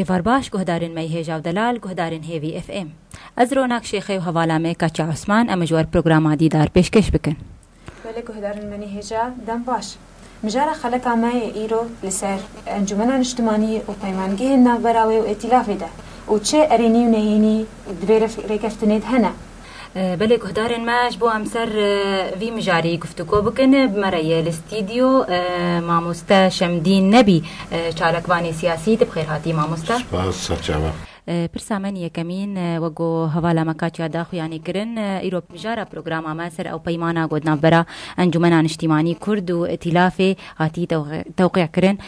ریوار باش گهدارن می هجاو دلال گهدارن هیوی اف ام از روناک شیخی و حوالا می کچا عثمان امجوار پروگرام دیدار پیشکش بکن ولی گهدارن منی هجا دم باش مجارا خلق عمای ایرو لسر انجمنان اجتماعی و پیمانگی هننا براوی و ائتلافی ده و چه ارینی و نهینی دبیر ریکفتنید هنه بله گهدارن ماش بو امسر وی مجاری گفتگو بکنه بمرای الاستیدیو ماموستا شمدین نبی چالکوانی سیاسی بخیر هاتی ماموستا سپاس سرچاوه پرسامن یکمین وگو حوالا مکاتیا داخو یعنی کرن ایرو مجارا پروگرام آماسر او پیمانا گودنا برا انجمنان اجتماعی کرد و ائتلاف هاتی توقیع کرن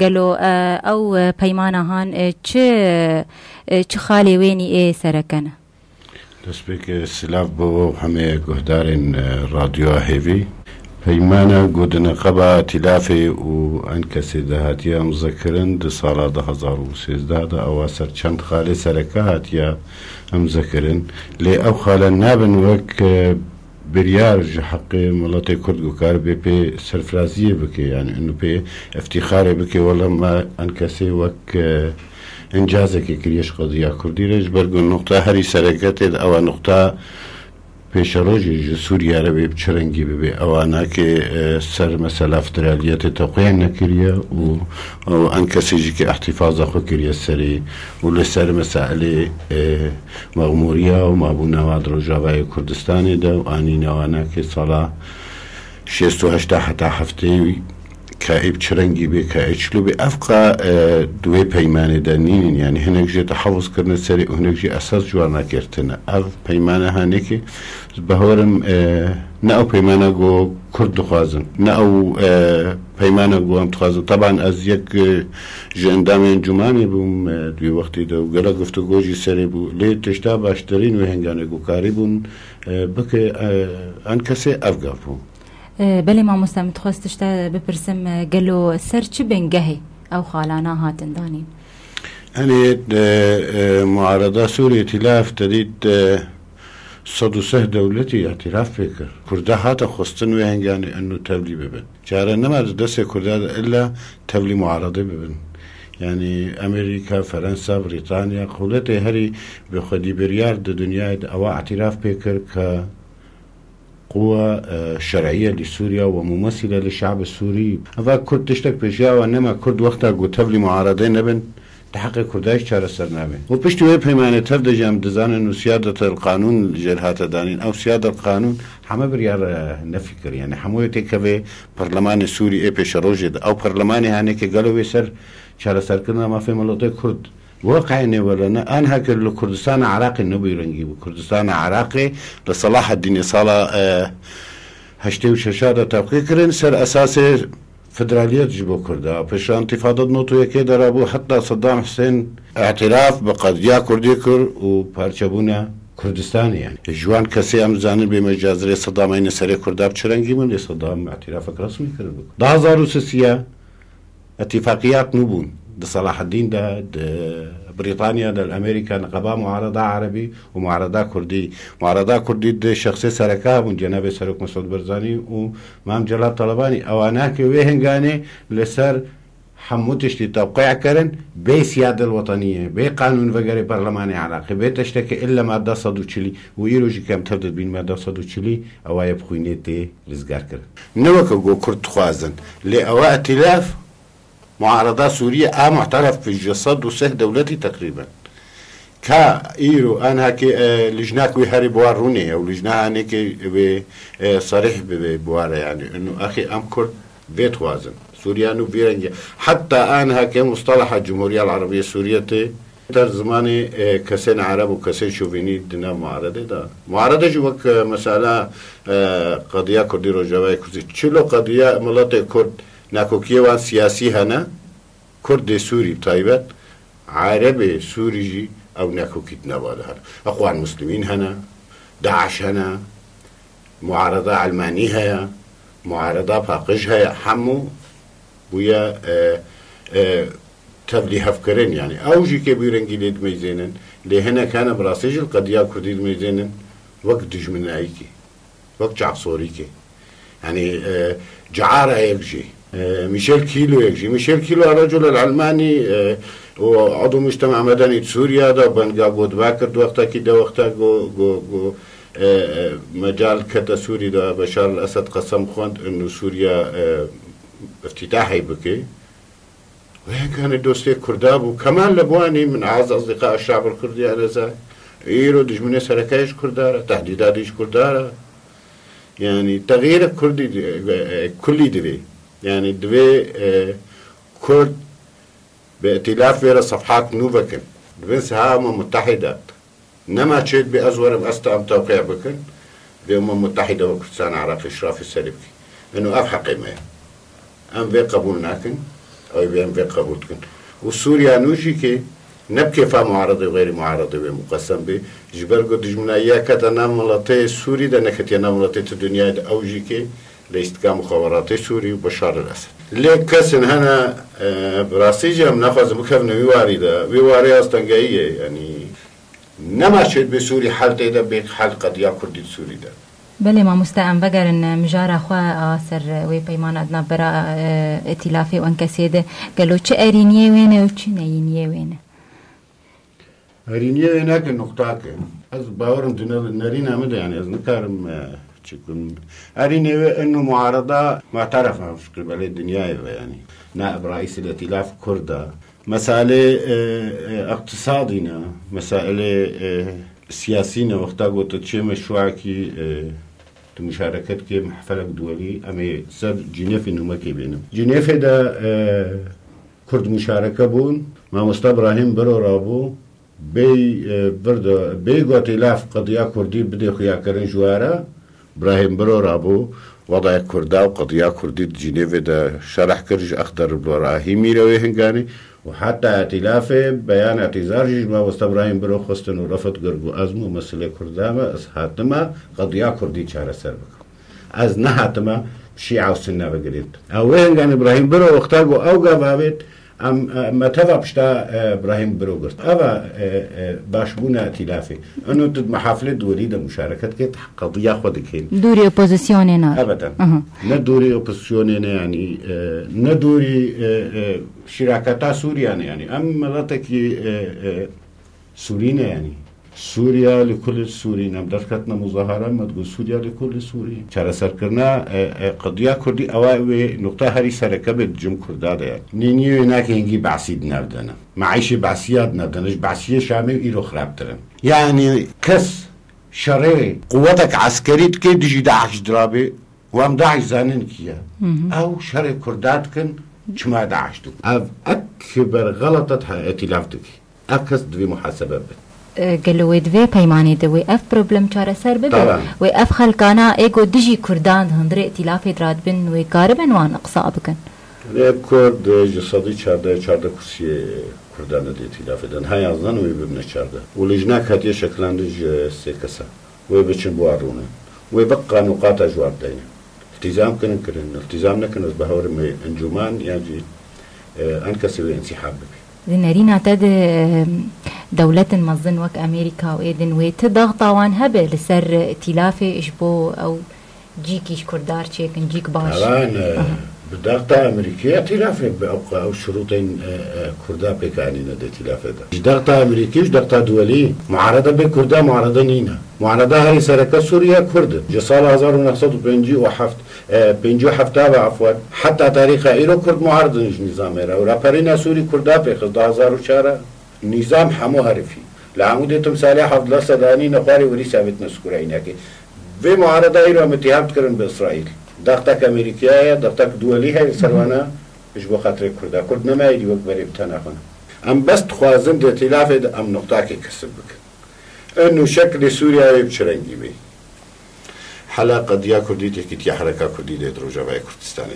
قالو او پیمانا هان چه خالی وینی ای سرکنه دەستپێک سلااف بۆ هەمێ گوهدارên رادیۆ هێوی پەیمانە گۆدنەقەبە تیلافێ و ئەن کەسێ داهاتیە ئەمزەکردن دە ساڵا 2013دا ئەوە سەر چەند خاڵێ سەرەکە هاتیە ئەمزەکردن لێ ئەو خاڵە نابن وەک بریار ji heqê miletê Kurd û kar bê pê serfiraziyê bike yani û pê eftîxarê bike wela me em kesê wek encazekê kiriye ji qediya Kurdî re ji ber ku noqta herî sereketê de ew noqta pêşerojê ji Sûriye re bê bi çi rengî bibe ew nake ser mesela federaliyetê tewqîyan nekiriye û em kesê jî ki ihtifâza xwe kiriye serê û li ser meselê meğmûriya û mabûnewa di Rojavayê Kurdistanê de û anî newa nake sala 68 heta hefteyê كائب تشرنجي بي كائتشلو بي أفقا دوي بيمانة دانين يعني هناك جي تحفظ كرنا سري وهناك جي أساس جوانا كرتنا أف بيمانة هانيكي بهورم نأو بيمانة جو كرد خوازن نأو بيمانة جو هم تخازن طبعا از يك جندامين جماني بوم دوي وقتي دو قلا قفتو جوجي سري بو ليه تشتا باشترين وهنگانه جو كاري بون بكي انكسي أفقافو بله ما مستمت خواستشتا بپرسم قالوا سر چه بنگهي او خالانا هاتن دانين يعني معارضة سوريا ائتلاف تريد صدوسه دولتي اعتراف فكر كرده هاتا خواستن وهنگاني انه تبلي ببن جارة نما دست كرده الا تبلي معارضة ببن يعني امريكا فرنسا بريطانيا قولتي هري بخدي بريار دنيا او اعتراف فكر ك قوة شرعية لسوريا وممثلة للشعب السوري هذا كرد تشتك بجاء وإنما كرد وقتها قتب لي معارضين نبن تحقق كرداش شار السرنامة وبشتوي بيمانة تبدأ جام دزان إنه سيادة القانون جرهات دانين أو سيادة القانون حما بريار نفكر يعني حموية تكفي برلمان السوري بيش روجد أو برلماني هانيك قالوا بيسر شار السركنا ما في ملوطي كرد واقعي ولا أنا هكذا كردستان عراقي نبي رنجي كردستان عراقي لصلاح الدين صالة هشتي وششادة تبقي كرن سر أساس فدرالية جبو كردا بش انتفاضة نوتو يكي درابو حتى صدام حسين اعتراف بقضية كردي كر وبارشبونا كردستان يعني جوان كسي امزانن بمجازري صدامين سري كردا بچرنجي من صدام اعترافك رسمي كرد 2003 اتفاقيات نبون ده صلاح الدين ده بريطانيا ده الامريكا نقابه معارضه عربي ومعارضه كردي معارضه كردي ده شخصي سركا من جناب سرك مسعود برزاني ومام جلال طلباني او اناك ويهنغاني لسر حموتش توقيع كرن بسيادة الوطنية بقانون فقري برلماني عراقي بتشتكي إلا مادة صدوشلي ويروجي كم تردد بين مادة صدوشلي أو يبخوينيتي لزقار كرن نوكا جو كرد خوازن لأواء ائتلاف معارضة سورية معترف في الجسد وسه دولتي تقريبا كايرو انا هكي لجناك ويهاري بوار روني او لجنا هنيك صريح بوار يعني انه اخي ام كرد بيت وازن سوريانو بيرنجي حتى انا هكي مصطلح الجمهورية العربية السورية در زماني كسين عرب وكسين شوفيني دنا معارضة دا معارضة جوك مسألة قضية كردي روجاواي كردي چلو قضية ملت كرد ناكوكيه وان سياسي هنا كرد سوري بتايبت عربي سوري او ناكوكيت نواده هنا اخوان مسلمين هنا داعش هنا معارضة علماني هيا معارضة فاقش هيا حمو ويا تبلي هفكرين يعني اوجي كبيرنجي ليد ميزينن لهنا كان براسيج القضية كردي ميزينن وقت دجمن ايكي وقت عصوريكي يعني جعارة يكجي ميشيل كيلو الرجل العلماني وعضو مجتمع مدني سوريا ده بنقا بود باكر وقتا كده وقتا جو مجال كتا سوري ده بشار الأسد قسم خوند انه سوريا افتتاحي بكي وهي كان دوستي كرداب وكمان لبواني من أعز أصدقاء الشعب الكردي على ذلك إيرو دجمني سركايش كردارة تهديداتيش كردارة يعني تغيير كردي كلي دوي يعني دوي كرد بائتلاف فيرا صفحات نوفكن دوين سهامة متحدة نما تشيد بأزور مأستعم توقيع بكن بأمم متحدة وكردستان عراق إشراف السلبكي إنه أفحق إيماء أم في قبولناكن أو بأم في قبولكن وسوريا نوشي كي نبكي فا معارضة وغير معارضة ومقسم به جبر قد جمنا إياك تنام ملاتي سوري دا نكت ينام ملاتي الدنيا دا أوجي كي ليستقام مخابراتي سوري وبشار الأسد ليك كسن هنا براسيجي هم ناخذ مكفنا ويواري أستنقائية يعني نما شد بسوري حالتي دا بيك حال قضية كردي سوري دا بله ما مستعم بقر ان مجارة خواه آسر وی پیمان ادنا برا ائتلافي وانكسيده قالوا چه ارينيه وينه و چه نينيه وينه ارينيه وينه که نقطه که از باورم نرين عمده يعني از نكارم چكم ارينيه انه معارضة معترفة في قبل الدنيا يعني نائب رئيس الائتلاف كردا مسألة اقتصادنا مسألة سياسينا وقتا قلت تشي مشروع كي مشاركت كي محفلة دولي أمي سر جنيف إنه كي بينهم جنيف دا كرد مشاركة بون ما مصطفى إبراهيم برو رابو بي قاتلاف قضية كردي بدي خيا كرن جوارا إبراهيم برو رابو وضع كردا وقضية كردي جنيف دا شرح كرج أخضر بلوراهي ميروي هنغاني وحتى ائتلافه بيان اعتذار ما مصطفى إبراهيم برو خستن ورفض قرقو أزمو مسألة كردامة از حاتما قضية كردي چاره سر بكم از نه حاتما شيعة والسنة بقريد اوهن كان إبراهيم برو وقتاقو اوغا بابت ما تفا بشتا إبراهيم برو قرت أبا باشبونا ائتلافي انو تد محافلة دولي دا مشاركت كت قضية خودكين دوري اوبوزيسيوني نار ابدا ندوري اوبوزيسيوني يعني ندوري شراكتا سوريا يعني ملاتكي سورينا يعني سوريا لكل السوريين ام دركتنا مظاهرة ما تقول سوريا لكل السوريين چاره سر کرنا قضية كردي اوائي نقطة هري سركبت جم كردادا يعني نينيو هناك هنجي بعسيد نردنا معيش بعسياد نردنش بعسية شامي ايرو خراب ترن يعني كس شرعي قوتك عسكريت كي دجي داعش درابي وام داعش زانن كيا او شرع كردات كن چما داعش دو اكبر غلطة ائتلافتك اكس دوي محاسبة بت قالوا دوی پیمانی دوی اف پروبلم چاره سر ببین و اف خلکانا ایگو دجی کردان هندره ائتلافی دراد بن و کاربن وان اقصا بکن نه کرد جسادی چارده کرسی کردان دی ائتلاف دن های ازن و ببینه چارده و لجنه کاتیه شکلاندج سیکسا و بچن بوارونه و بقى نقاط جواب دینه التزام كن التزام نكن از بهور انجمان يعني انكسر انسحاب نرينا تد دولة مظن وك أمريكا وإيدن ويتضغط وان هبه لسر ائتلافي إشبو أو جيكيش كردار تشيكن جيك باش طبعا بضغطة أمريكية ائتلافي أو شروطين كردار بيكاني ندى ائتلافي ده ضغطة أمريكيش ضغطة دولي معارضة بكردار معارضة نينا معارضة هاي سركة سوريا كرد جسال 1957 عفوا حتى تاريخ إيرو كرد معارضة نظام إيرا ورابرينا سوري كردار بيخذ 2004 نظام حمو هرفي لعمود تمثالي حفظ الله سداني نقاري ولي ثابت نسكور عيناكي في معارضة إيرو متهاب كرن بإسرائيل ضغطك أمريكية ضغطك دولي هاي سروانه إيش بخاطر كردا كرد نما يدي وقت بريب تناخنا أم بس تخوازن دي تلافد أم نقطاكي كسبك إنه شكل سوريا يبشرنجي بي حلا قضية كردي تحكي حركة كردي دي دروجة باي كردستاني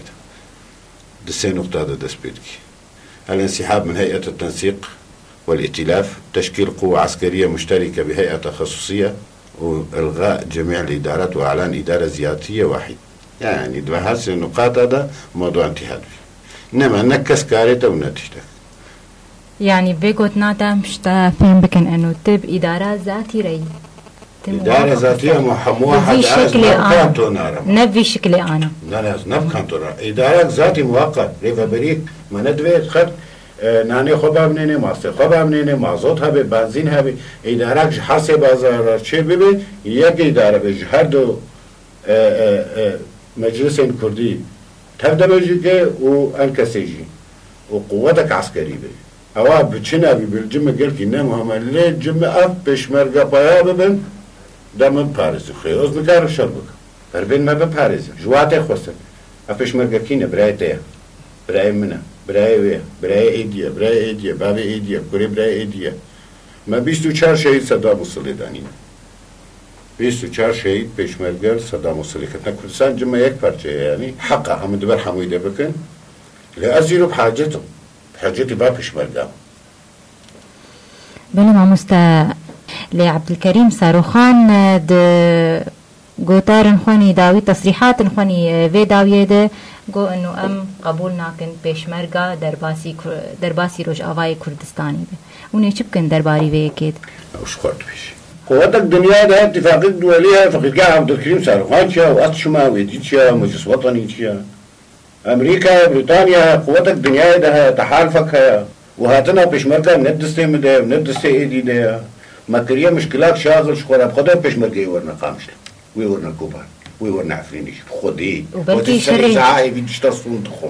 دسي نقطة دا دس بيدكي الانسحاب من هيئة التنسيق والائتلاف تشكيل قوة عسكرية مشتركة بهيئة تخصصية وإلغاء جميع الإدارات وإعلان إدارة ذاتية واحدة يعني هذه النقاط هذا موضوع انتهاد إنما نكس كارثة ونتيجة يعني بيقول ناتا مشتا فهم بكن إنه تب إدارة ذاتي رأي إدارة ذاتية موحد في شكل أنا نبي شكلي أنا نب كانتورا إدارة ذاتي مؤقت ريفا بريك ما ندوي خد ناني خوبا منينه ماسته خوبا منينه مازوت هبه بنزین هبه اداره حسب بازار چه ببین یک اداره به هر دو مجلس کردی تبدا بجی که او انکسیجی و قوتك عسكري به اوا بچنا بالجمه قال كي نام هم ليه جمه اف بشمرغا بايا ببن دم باريس خيوز مكار شربك فربين ما بباريس جواتي خوسه اف بشمرغا كينا برايته براي منا براي ويا براي ايديا بابي ايديا كوري براي ايديا ما 24 شهيد صدام الصليداني 24 شهيد بشمرغا صدام الصليداني كردستان جمه یک پارچه يعني حقه هم دبر حمويده بكن لأزيلوا بحاجته بحاجتي باب بشمرغا بله ماموستا لعبد الكريم صاروخان د گوتارن خواني داوي تصريحات خواني في داويه ده گو انه ام قبول ناكن بشمرغا درباسي روج آوای كردستاني به ونه چه بكن درباري في اكيد وش خورد بيش قوات الدنيا ده اتفاقية دولية فقد عبد الكريم صاروخان شا وأطشما ويديتشا مجلس وطني شا أمريكا بريطانيا قوات الدنيا ده تحالفك وهاتنا بشمرغا من الدستي ده من الدستي ايدي ده مكرية مشكلات شاغل شخورة بخدا بشمرغا يورنا قامشة ويورنا كوبان ويورنا عفرينيش خدي وبلكي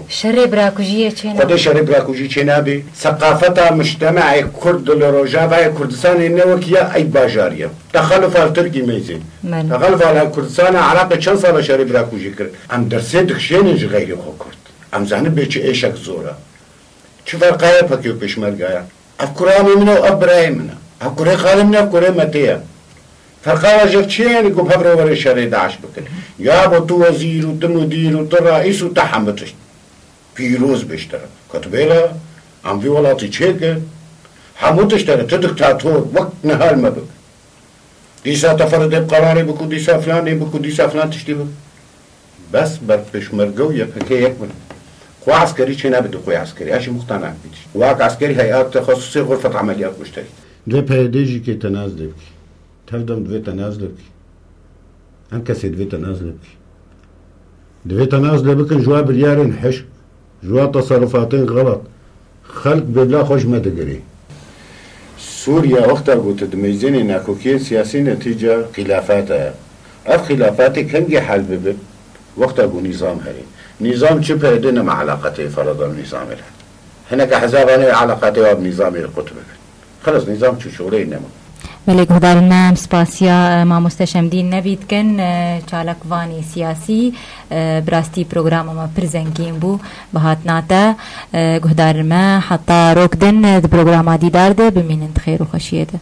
شري براكوجية چينا خدي شري براكوجية چينا بي ثقافة مجتمع كرد لروجابة كردستان النوكية أي باجارية تخلف على تركي ميزين تخلف على كردستان علاقة چند سالة شري براكوجية كرد ام درسيدك شينج غيري خو كرد ام زاني بيچ ايشك زورا چه فرقايا پاكيو بشمرغايا افكرامي منو ابراهيم منو افكري خالمنا افكري متيا فرقا وجب چه يعني قو بحبرو وري شري داعش بكن يا بو تو وزير وتو مدير وتو رئيس وتو حمتش بيروز بيشترى كتبيلا عم في ولاتي چه حموتش ترى تدكتاتور وقت نهار ما بك ديسا تفرد بقراري بكو ديسا فلان تشتي بك بس بر بشمرغو يبكي يكمل قوى عسكري چه نبدو قوى عسكري اشي مقتنع بيش قوى عسكري هيئات تخصصي غرفة عمليات مشترك دو پيديجي كي تنازل بكي تفدم دوی تنازل بکی ان کسی دوی تنازل بکی دوی تنازل بکن جوا بریارن حش جوا تصرفاتين غلط خلق بلا خوش ما تقري سوريا وقتها قلت دميزيني ناكوكي سياسي نتيجة خلافاتها اف خلافاتي كنجي حل ببن وقتها قو نظام هري نظام چه پیدنا مع علاقتي فرضا النظام لها هناك حزاباني علاقتي وبنظام القطب خلص نظام چو شغلي نمو بله گهدارنا سپاسیا ماموستا شمدین نبید کن چالکوانی سیاسی براستی پروگرام ما پرزنگین بو بهات ناتا گهدارما حتی روکدن پروگرام دیدار ده بمینند خیر و خوشیه ده